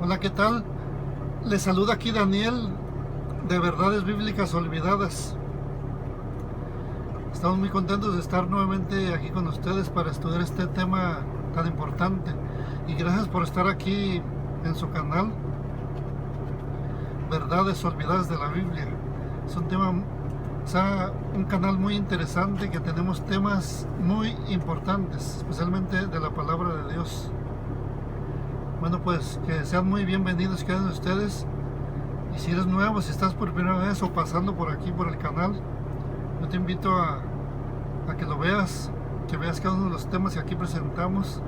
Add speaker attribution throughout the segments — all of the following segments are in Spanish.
Speaker 1: Hola, ¿qué tal? Les saluda aquí Daniel de Verdades Bíblicas Olvidadas. Estamos muy contentos de estar nuevamente aquí con ustedes para estudiar este tema tan importante. Y gracias por estar aquí en su canal, Verdades Olvidadas de la Biblia. Es un tema, un canal muy interesante, que tenemos temas muy importantes, especialmente de la palabra de Dios. Bueno, pues que sean muy bienvenidos cada uno de ustedes. Y si eres nuevo, si estás por primera vez o pasando por aquí, por el canal, yo te invito a que lo veas, que veas cada uno de los temas que aquí presentamos.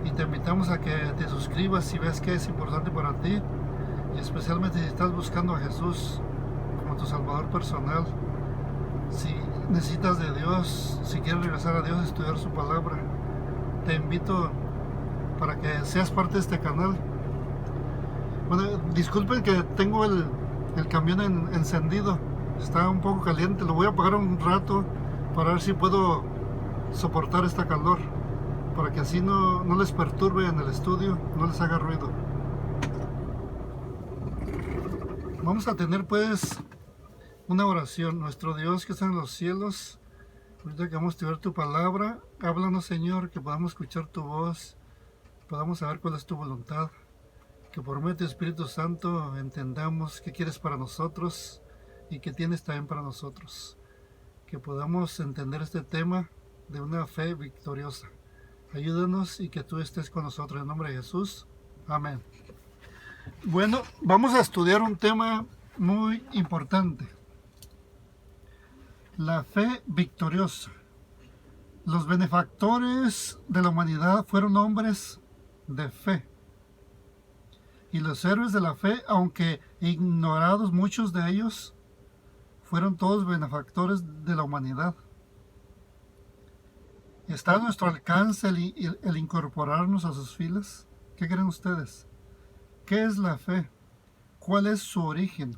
Speaker 1: Y te invitamos a que te suscribas si ves que es importante para ti. Y especialmente si estás buscando a Jesús como tu Salvador personal. Si necesitas de Dios, si quieres regresar a Dios y estudiar su palabra, te invito para que seas parte de este canal. Bueno, disculpen que tengo el camión encendido. Está un poco caliente. Lo voy a apagar un rato para ver si puedo soportar esta calor, para que así no les perturbe en el estudio, no les haga ruido. Vamos a tener pues una oración. Nuestro Dios que está en los cielos, ahorita que vamos a estudiar tu palabra, háblanos, Señor, que podamos escuchar tu voz, podamos saber cuál es tu voluntad, que por medio de tu Espíritu Santo entendamos qué quieres para nosotros y qué tienes también para nosotros, que podamos entender este tema de una fe victoriosa. Ayúdanos y que tú estés con nosotros, en nombre de Jesús. Amén. Bueno, vamos a estudiar un tema muy importante: la fe victoriosa. Los benefactores de la humanidad fueron hombres de fe. Y los héroes de la fe, aunque ignorados muchos de ellos, fueron todos benefactores de la humanidad. ¿Está a nuestro alcance el incorporarnos a sus filas? ¿Qué creen ustedes? ¿Qué es la fe? ¿Cuál es su origen?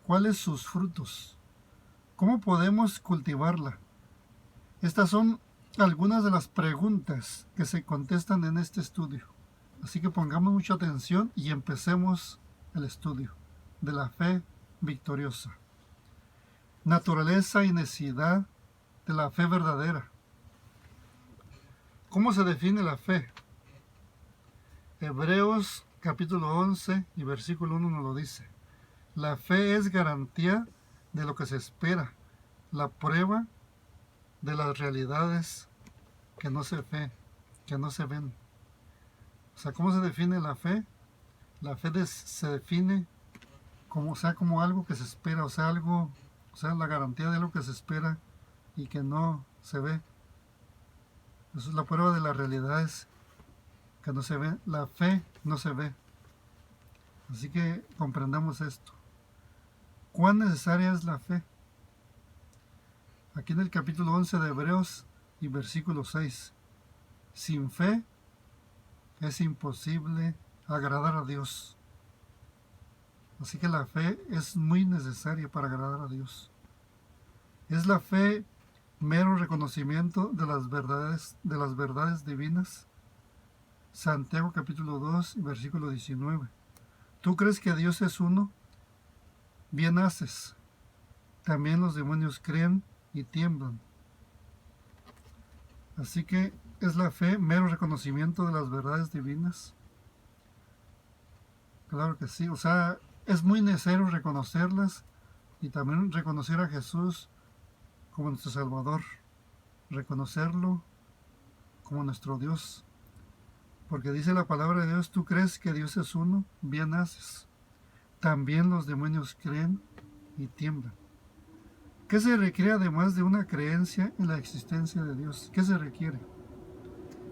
Speaker 1: ¿Cuáles sus frutos? ¿Cómo podemos cultivarla? Estas son algunas de las preguntas que se contestan en este estudio. Así que pongamos mucha atención y empecemos el estudio de la fe victoriosa. Naturaleza y necesidad de la fe verdadera. ¿Cómo se define la fe? Hebreos capítulo 11 y versículo 1 nos lo dice. La fe es garantía de lo que se espera, la prueba de las realidades que no se ven. O sea, ¿cómo se define la fe? La fe se define como algo que se espera, la garantía de algo que se espera y que no se ve. Eso es la prueba de las realidades que no se ven. La fe no se ve. Así que comprendamos esto. ¿Cuán necesaria es la fe? Aquí en el capítulo 11 de Hebreos y versículo 6. Sin fe es imposible agradar a Dios. Así que la fe es muy necesaria para agradar a Dios. ¿Es la fe mero reconocimiento de las verdades divinas? Santiago capítulo 2 versículo 19. ¿Tú crees que Dios es uno? Bien haces. También los demonios creen y tiemblan. Así que, ¿es la fe mero reconocimiento de las verdades divinas? Claro que sí. O sea, es muy necesario reconocerlas y también reconocer a Jesús como nuestro Salvador, reconocerlo como nuestro Dios. Porque dice la palabra de Dios: tú crees que Dios es uno, bien haces. También los demonios creen y tiemblan. ¿Qué se requiere además de una creencia en la existencia de Dios? ¿Qué se requiere?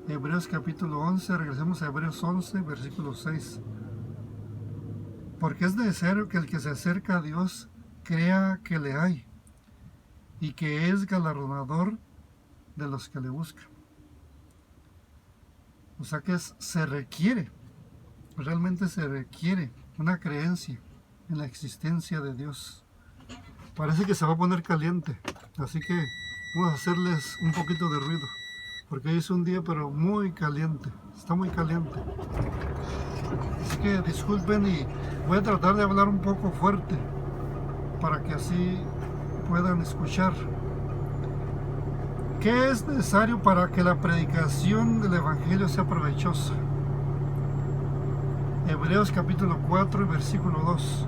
Speaker 1: Hebreos capítulo 11, regresemos a Hebreos 11, versículo 6. Porque es necesario que el que se acerca a Dios crea que le hay y que es galardonador de los que le buscan. O sea que realmente se requiere una creencia en la existencia de Dios. Parece que se va a poner caliente, así que vamos a hacerles un poquito de ruido, porque hoy es un día pero muy caliente, está muy caliente. Así que disculpen y voy a tratar de hablar un poco fuerte para que así puedan escuchar. ¿Qué es necesario para que la predicación del Evangelio sea provechosa? Hebreos capítulo 4 y versículo 2.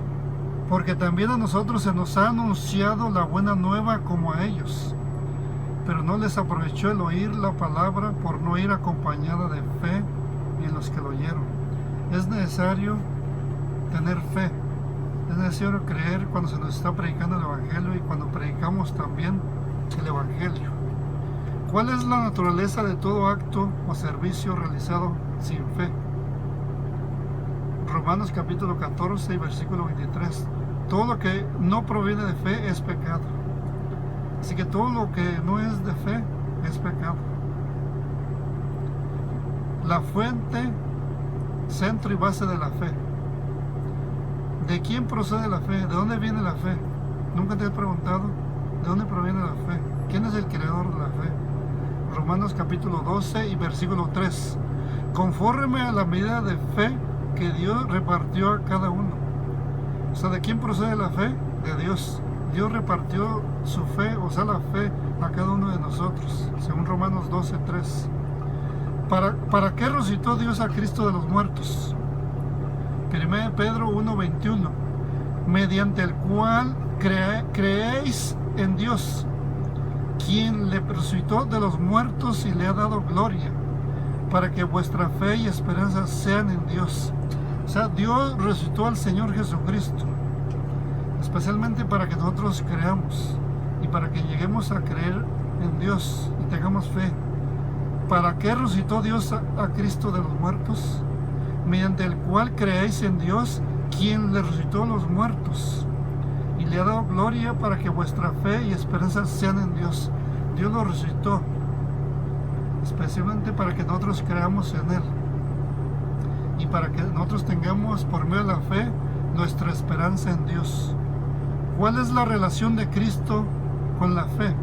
Speaker 1: Porque también a nosotros se nos ha anunciado la buena nueva como a ellos, pero no les aprovechó el oír la palabra por no ir acompañada de fe en los que lo oyeron. Es necesario tener fe, es necesario creer cuando se nos está predicando el Evangelio y cuando predicamos también el Evangelio. ¿Cuál es la naturaleza de todo acto o servicio realizado sin fe? Romanos capítulo 14 y versículo 23. Todo lo que no proviene de fe es pecado. Así que todo lo que no es de fe es pecado. La fuente, centro y base de la fe. ¿De quién procede la fe? ¿De dónde viene la fe? ¿Nunca te has preguntado de dónde proviene la fe? ¿Quién es el creador de la fe? Romanos capítulo 12 y versículo 3. Conforme a la medida de fe que Dios repartió a cada uno. O sea, ¿de quién procede la fe? De Dios. Dios repartió su fe, o sea, la fe a cada uno de nosotros, según Romanos 12, 3. ¿Para qué resucitó Dios a Cristo de los muertos? 1 Pedro 1, 21. Mediante el cual creéis en Dios, quien le resucitó de los muertos y le ha dado gloria, para que vuestra fe y esperanza sean en Dios. O sea, Dios resucitó al Señor Jesucristo, especialmente para que nosotros creamos y para que lleguemos a creer en Dios y tengamos fe. ¿Para qué resucitó Dios a Cristo de los muertos? Mediante el cual creéis en Dios, quien le resucitó a los muertos y le ha dado gloria, para que vuestra fe y esperanza sean en Dios. Dios lo resucitó especialmente para que nosotros creamos en Él y para que nosotros tengamos por medio de la fe nuestra esperanza en Dios. ¿Cuál es la relación de Cristo con la fe?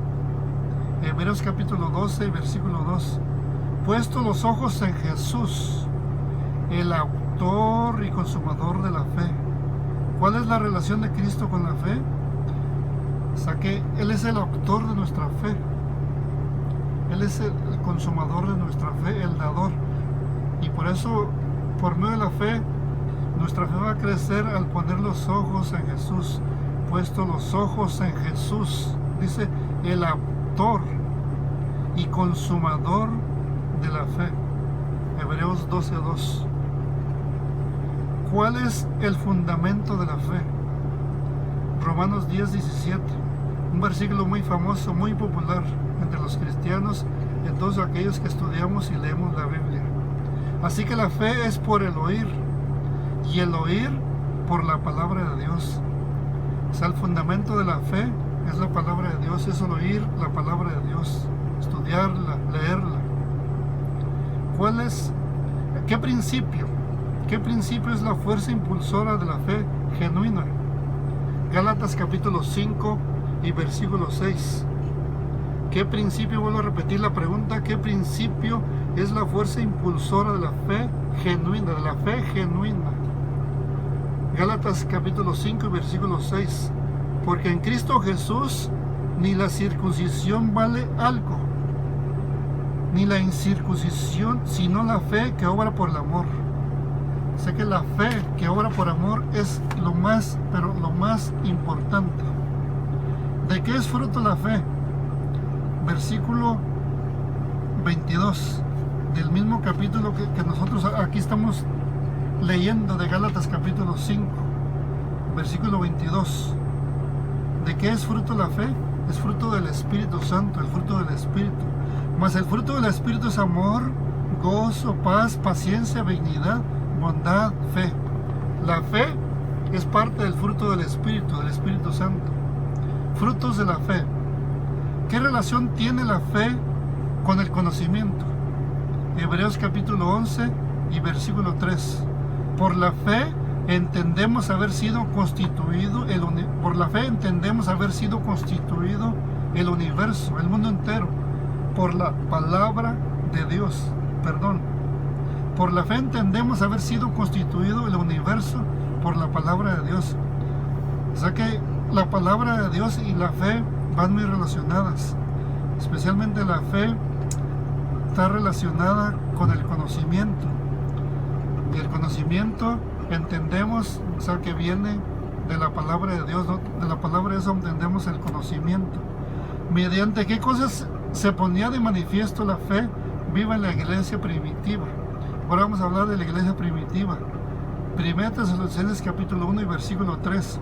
Speaker 1: Hebreos capítulo 12, versículo 2. Puesto los ojos en Jesús, el autor y consumador de la fe. ¿Cuál es la relación de Cristo con la fe? O sea que Él es el autor de nuestra fe. Él es el consumador de nuestra fe, el dador. Y por eso, por medio de la fe, nuestra fe va a crecer al poner los ojos en Jesús. Puesto los ojos en Jesús, dice el autor y consumador de la fe. Hebreos 12:2. ¿Cuál es el fundamento de la fe? Romanos 10:17. Un versículo muy famoso, muy popular entre los cristianos y en todos aquellos que estudiamos y leemos la Biblia. Así que la fe es por el oír, y el oír por la palabra de Dios. O sea, el fundamento de la fe es la palabra de Dios, es el oír la palabra de Dios, estudiarla, leerla. ¿Qué principio? ¿Qué principio es la fuerza impulsora de la fe genuina? Gálatas capítulo 5 y versículo 6. ¿Qué principio? Vuelvo a repetir la pregunta. ¿Qué principio es la fuerza impulsora de la fe genuina? De la fe genuina. Gálatas capítulo 5 y versículo 6. Porque en Cristo Jesús ni la circuncisión vale algo, ni la incircuncisión, sino la fe que obra por el amor. Sé que la fe que obra por amor es lo más, pero lo más importante. ¿De qué es fruto la fe? Versículo 22 del mismo capítulo que nosotros aquí estamos leyendo, de Gálatas capítulo 5, versículo 22. ¿De qué es fruto la fe? Es fruto del Espíritu Santo, el fruto del Espíritu. Mas el fruto del Espíritu es amor, gozo, paz, paciencia, benignidad, bondad, fe. La fe es parte del fruto del Espíritu Santo. Frutos de la fe. ¿Qué relación tiene la fe con el conocimiento? Hebreos capítulo 11 y versículo 3. Por la fe entendemos haber sido constituido el universo, el mundo entero, por la palabra de Dios. Por la fe entendemos haber sido constituido el universo por la palabra de Dios. O sea que la palabra de Dios y la fe van muy relacionadas. Especialmente la fe está relacionada con el conocimiento. Y el conocimiento entendemos, o sea, que viene de la palabra de Dios, ¿no? De la palabra de eso entendemos el conocimiento. ¿Mediante qué cosas se ponía de manifiesto la fe viva en la iglesia primitiva? Ahora vamos a hablar de la iglesia primitiva. 1 Tesalonicenses capítulo 1 y versículo 3.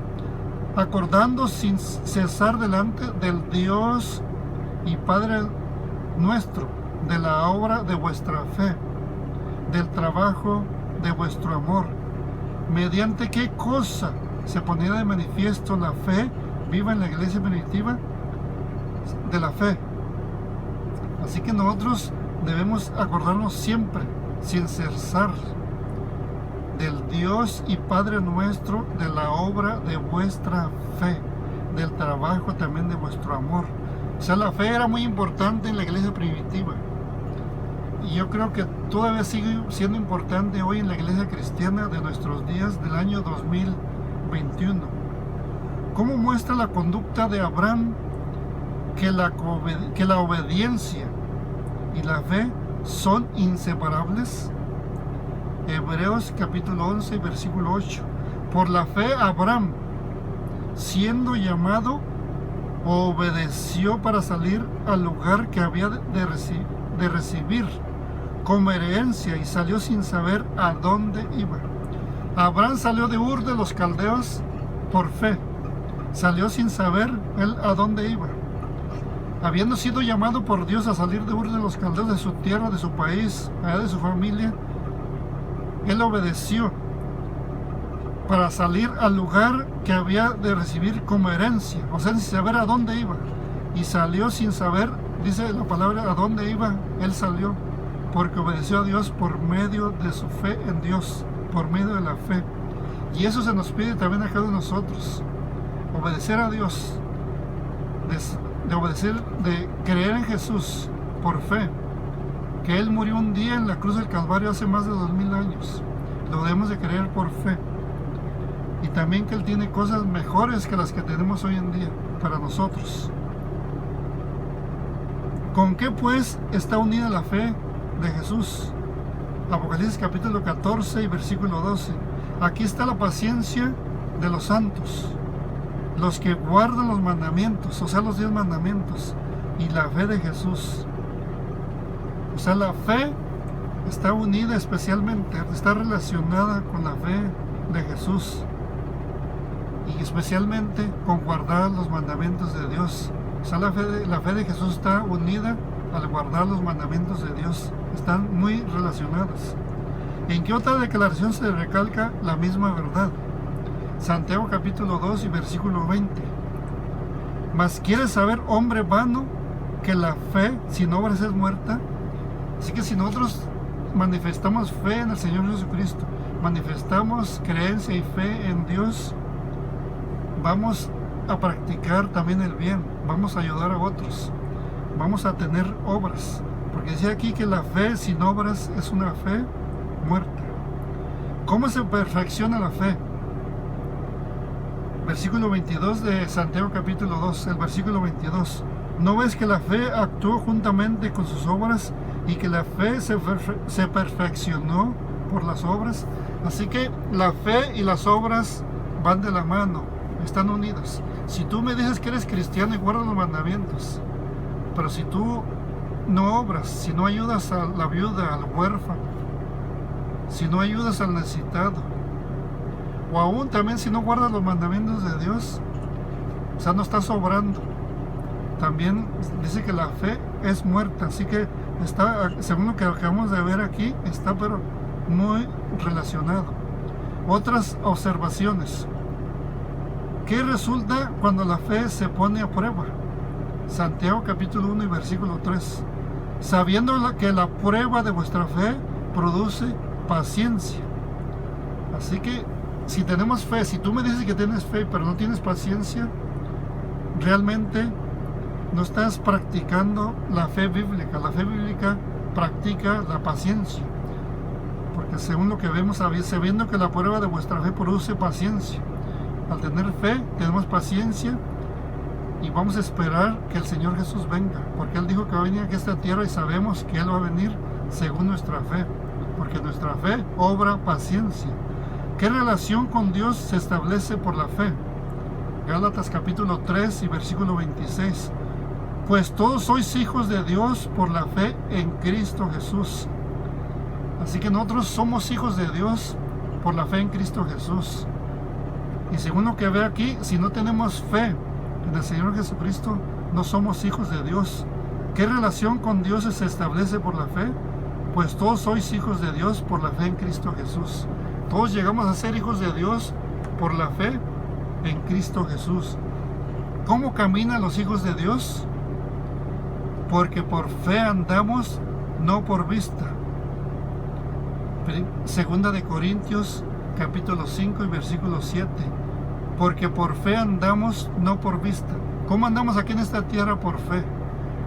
Speaker 1: Acordando sin cesar delante del Dios y Padre nuestro, de la obra de vuestra fe, del trabajo de vuestro amor. ¿Mediante qué cosa se ponía de manifiesto la fe viva en la iglesia primitiva? De la fe. Así que nosotros debemos acordarnos siempre, sin cesar, del Dios y Padre nuestro, de la obra de vuestra fe, del trabajo también de vuestro amor. O sea, la fe era muy importante en la iglesia primitiva. Y yo creo que todavía sigue siendo importante hoy en la iglesia cristiana de nuestros días del año 2021. ¿Cómo muestra la conducta de Abraham que la obediencia y la fe son inseparables? Hebreos capítulo 11, versículo 8. Por la fe Abraham, siendo llamado, obedeció para salir al lugar que había de recibir como herencia y salió sin saber a dónde iba. Abraham salió de Ur de los Caldeos por fe. Salió sin saber él a dónde iba. Habiendo sido llamado por Dios a salir de Ur de los Caldeos, de su tierra, de su país, allá de su familia, él obedeció para salir al lugar que había de recibir como herencia, o sea, sin saber a dónde iba. Y salió sin saber, dice la palabra, a dónde iba. Él salió porque obedeció a Dios por medio de su fe en Dios, por medio de la fe. Y eso se nos pide también a cada uno de nosotros, obedecer a Dios, de obedecer, de creer en Jesús por fe, que Él murió un día en la cruz del Calvario hace más de 2000 años. Lo debemos de creer por fe. Y también que Él tiene cosas mejores que las que tenemos hoy en día para nosotros. ¿Con qué pues está unida la fe de Jesús? Apocalipsis capítulo 14 y versículo 12. Aquí está la paciencia de los santos, los que guardan los mandamientos, o sea, los 10 mandamientos, y la fe de Jesús. O sea, la fe está unida especialmente, está relacionada con la fe de Jesús, y especialmente con guardar los mandamientos de Dios. O sea, la fe de Jesús está unida al guardar los mandamientos de Dios. Están muy relacionadas. ¿En qué otra declaración se recalca la misma verdad? Santiago capítulo 2 y versículo 20. Mas ¿quieres saber, hombre vano, que la fe sin obras es muerta? Así que si nosotros manifestamos fe en el Señor Jesucristo, manifestamos creencia y fe en Dios, vamos a practicar también el bien, vamos a ayudar a otros, vamos a tener obras, porque dice aquí que la fe sin obras es una fe muerta. ¿Cómo se perfecciona la fe? Versículo 22 de Santiago capítulo 2, el versículo 22. ¿No ves que la fe actuó juntamente con sus obras y que la fe se perfeccionó por las obras? Así que la fe y las obras van de la mano, están unidas. Si tú me dices que eres cristiano y guardas los mandamientos, pero si tú no obras, si no ayudas a la viuda, al huérfano, si no ayudas al necesitado, o aún también si no guardas los mandamientos de Dios, o sea, no estás obrando, también dice que la fe es muerta. Así que está, según lo que acabamos de ver aquí, está pero muy relacionado. Otras observaciones. ¿Qué resulta cuando la fe se pone a prueba? Santiago capítulo 1 y versículo 3. Sabiendo que la prueba de vuestra fe produce paciencia. Así que si tenemos fe, si tú me dices que tienes fe pero no tienes paciencia, realmente no estás practicando la fe bíblica. La fe bíblica practica la paciencia. porque según lo que vemos, sabiendo que la prueba de vuestra fe produce paciencia. Al tener fe, tenemos paciencia y vamos a esperar que el Señor Jesús venga, porque Él dijo que va a venir aquí a esta tierra y sabemos que Él va a venir según nuestra fe, porque nuestra fe obra paciencia. ¿Qué relación con Dios se establece por la fe? Gálatas capítulo 3 y versículo 26. Pues todos sois hijos de Dios por la fe en Cristo Jesús. Así que nosotros somos hijos de Dios por la fe en Cristo Jesús. Y según lo que ve aquí, si no tenemos fe en el Señor Jesucristo, no somos hijos de Dios. ¿Qué relación con Dios se establece por la fe? Pues todos sois hijos de Dios por la fe en Cristo Jesús. Todos llegamos a ser hijos de Dios por la fe en Cristo Jesús. ¿Cómo caminan los hijos de Dios? Porque por fe andamos, no por vista. Segunda de Corintios capítulo 5 y versículo 7. Porque por fe andamos, no por vista. ¿Cómo andamos aquí en esta tierra? Por fe.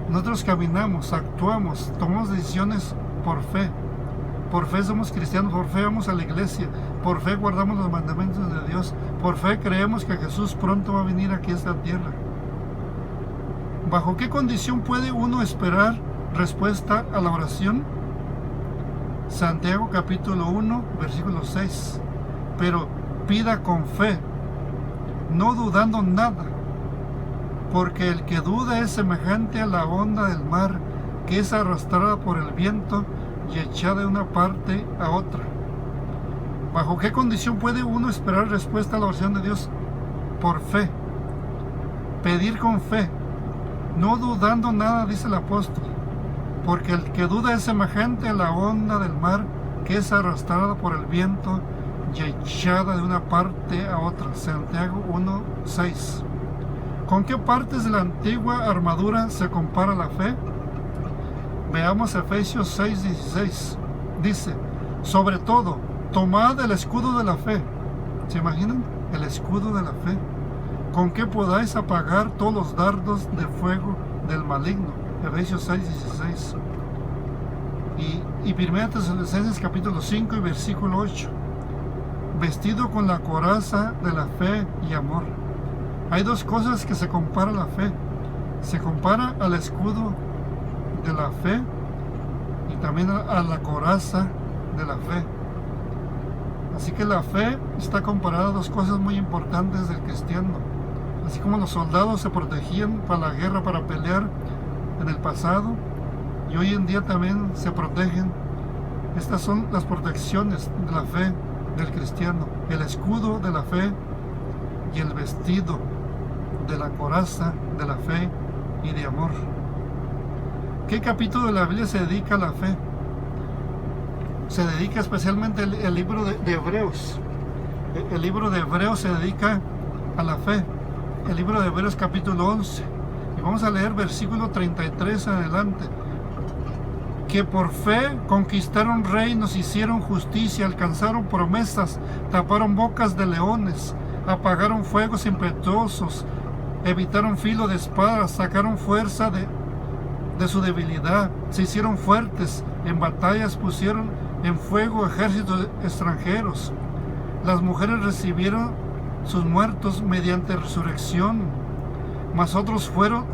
Speaker 1: Nosotros caminamos, actuamos, tomamos decisiones por fe. Por fe somos cristianos, por fe vamos a la iglesia, por fe guardamos los mandamientos de Dios, por fe creemos que Jesús pronto va a venir aquí a esta tierra. ¿Bajo qué condición puede uno esperar respuesta a la oración? Santiago capítulo 1, versículo 6. Pero pida con fe, no dudando nada, porque el que duda es semejante a la onda del mar, que es arrastrada por el viento y echada de una parte a otra. ¿Bajo qué condición puede uno esperar respuesta a la oración de Dios? Por fe. Pedir con fe, no dudando nada, dice el apóstol, porque el que duda es semejante a la onda del mar, que es arrastrada por el viento y echada de una parte a otra. Santiago 1:6. ¿Con qué partes de la antigua armadura se compara la fe? Veamos Efesios 6:16. Dice, sobre todo, tomad el escudo de la fe. ¿Se imaginan? El escudo de la fe, con que podáis apagar todos los dardos de fuego del maligno. Efesios 6:16. Y 1 Tesalonicenses capítulo 5 y versículo 8. Vestido con la coraza de la fe y amor. Hay dos cosas que se compara a la fe. Se compara al escudo de la fe y también a la coraza de la fe. Así que la fe está comparada a dos cosas muy importantes del cristiano. Así como los soldados se protegían para la guerra, para pelear en el pasado, y hoy en día también se protegen. Estas son las protecciones de la fe del cristiano: el escudo de la fe y el vestido de la coraza de la fe y de amor. ¿Qué capítulo de la Biblia se dedica a la fe? Se dedica especialmente el libro de Hebreos. El libro de Hebreos se dedica a la fe. El libro de Hebreos capítulo 11. Y vamos a leer versículo 33 adelante. Que por fe conquistaron reinos, hicieron justicia, alcanzaron promesas, taparon bocas de leones, apagaron fuegos impetuosos, evitaron filo de espadas, sacaron fuerza de su debilidad, se hicieron fuertes, en batallas pusieron en fuego ejércitos extranjeros. Las mujeres recibieron sus muertos mediante resurrección, mas otros fueron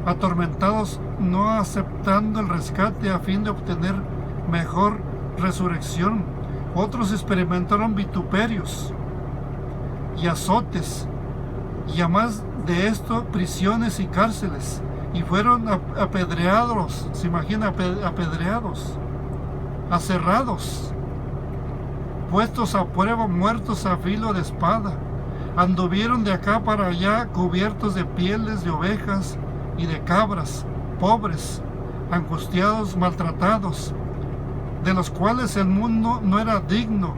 Speaker 1: atormentados no aceptando el rescate a fin de obtener mejor resurrección. Otros experimentaron vituperios y azotes, y además de esto prisiones y cárceles, y fueron apedreados. ¿Se imagina? Apedreados, aserrados, puestos a prueba, muertos a filo de espada. Anduvieron de acá para allá cubiertos de pieles de ovejas y de cabras, pobres, angustiados, maltratados, de los cuales el mundo no era digno,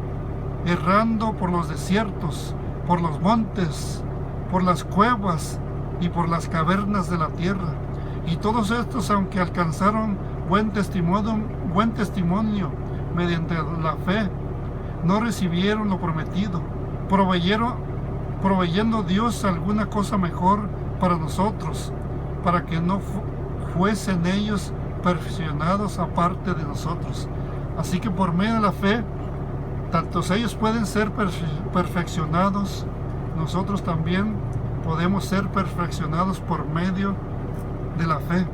Speaker 1: errando por los desiertos, por los montes, por las cuevas y por las cavernas de la tierra. Y todos estos, aunque alcanzaron buen testimonio mediante la fe, no recibieron lo prometido, proveyendo Dios alguna cosa mejor para nosotros, para que no fuesen ellos perfeccionados aparte de nosotros. Así que por medio de la fe Tantos ellos pueden ser perfeccionados, nosotros también podemos ser perfeccionados por medio de la fe.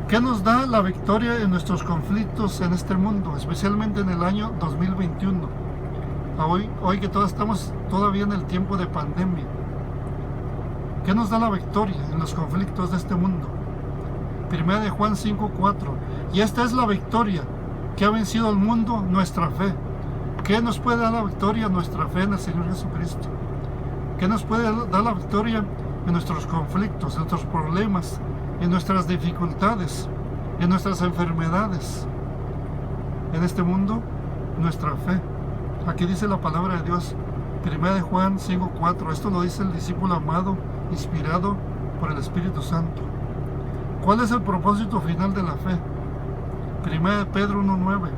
Speaker 1: ¿Qué nos da la victoria en nuestros conflictos en este mundo, especialmente en el año 2021? Hoy que todos estamos todavía en el tiempo de pandemia. ¿Qué nos da la victoria en los conflictos de este mundo? 1 de Juan 5:4. Y esta es la victoria que ha vencido al mundo, nuestra fe. ¿Qué nos puede dar la victoria? Nuestra fe en el Señor Jesucristo. ¿Qué nos puede dar la victoria en nuestros conflictos, en nuestros problemas, en nuestras dificultades, en nuestras enfermedades? En este mundo, nuestra fe. Aquí dice la palabra de Dios, 1 de Juan 5:4. Esto lo dice el discípulo amado, inspirado por el Espíritu Santo. ¿Cuál es el propósito final de la fe? 1 de Pedro 1:9.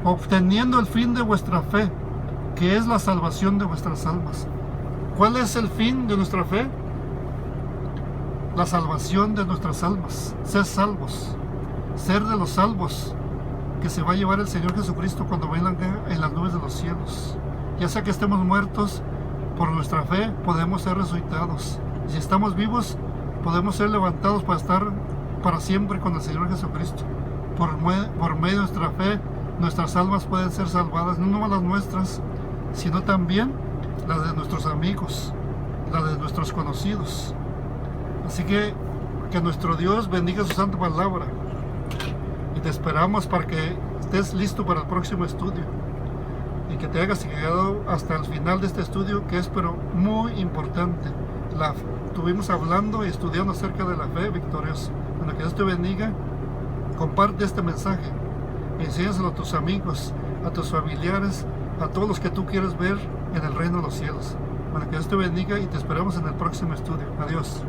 Speaker 1: Obteniendo el fin de vuestra fe, que es la salvación de vuestras almas. ¿Cuál es el fin de nuestra fe? La salvación de nuestras almas. Ser salvos. Ser de los salvos que se va a llevar el Señor Jesucristo cuando venga en las nubes de los cielos. Ya sea que estemos muertos, por nuestra fe podemos ser resucitados. Y si estamos vivos, podemos ser levantados para estar para siempre con el Señor Jesucristo. Por medio de nuestra fe, nuestras almas pueden ser salvadas, no nomás las nuestras, sino también las de nuestros amigos, las de nuestros conocidos. Así que nuestro Dios bendiga su santa palabra. Y te esperamos para que estés listo para el próximo estudio. Y que te hayas llegado hasta el final de este estudio, que es pero muy importante. Estuvimos hablando y estudiando acerca de la fe victoriosa. Bueno, que Dios te bendiga. Comparte este mensaje. Enséñaselo a tus amigos, a tus familiares, a todos los que tú quieres ver en el reino de los cielos. Bueno, que Dios te bendiga y te esperamos en el próximo estudio. Adiós.